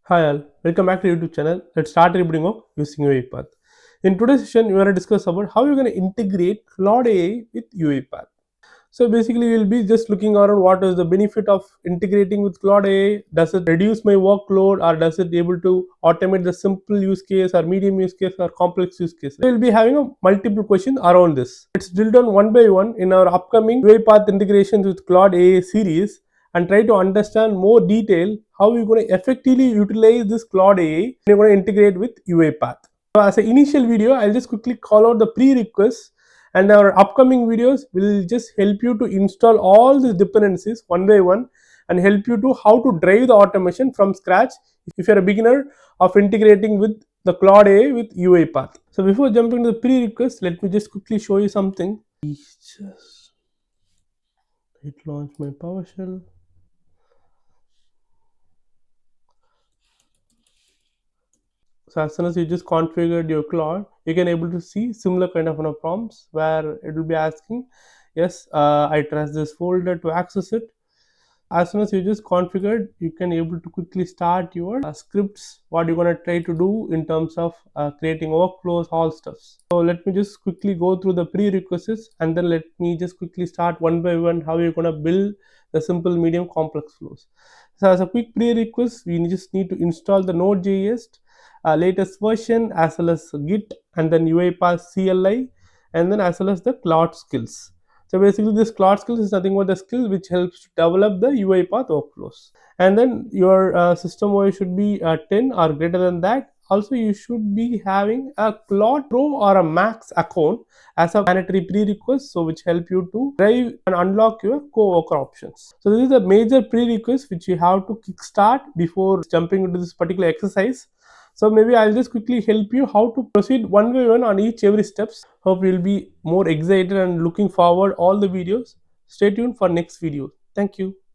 Hi all, welcome back to YouTube channel. Let's start rebooting of using UiPath. In today's session, we are going to discuss about how you're going to integrate Claude AI with UiPath. So basically, we'll be just looking around what is the benefit of integrating with Claude AI. Does it reduce my workload, or does it able to automate the simple use case, or medium use case, or complex use case? We'll be having a multiple questions around this. Let's drill down one by one in our upcoming UiPath integrations with Claude AI series and try to understand more detail how you're going to effectively utilize this Claude AI and you're going to integrate with UiPath. So as an initial video, I'll just quickly call out the prerequisites, and our upcoming videos will just help you to install all these dependencies one by one and help you to how to drive the automation from scratch if you're a beginner of integrating with the Claude AI with UiPath. So before jumping to the prerequisites, let me just quickly show you something. Just hit launch my PowerShell. So as soon as you just configured your Claude, you can able to see similar kind of prompts where it will be asking, yes, I trust this folder to access it. As soon as you just configured, you can able to quickly start your scripts, what you're going to try to do in terms of creating workflows, all stuffs. So let me just quickly go through the prerequisites, and then let me just quickly start one by one how you're going to build the simple, medium, complex flows. So as a quick prerequisite, we just need to install the Node.js latest version, as well as Git, and then UiPath CLI, and then as well as the Claude skills. So basically, this Claude skills is nothing but the skill which helps to develop the UiPath workflows. And then your system OS should be 10 or greater than that. Also, you should be having a Claude Pro or a Max account as a mandatory prerequisite, so which help you to drive and unlock your co-worker options. So this is a major prerequisite which you have to kickstart before jumping into this particular exercise. So maybe I'll just quickly help you how to proceed one by one on each every steps. Hope you'll be more excited and looking forward all the videos. Stay tuned for next video. Thank you.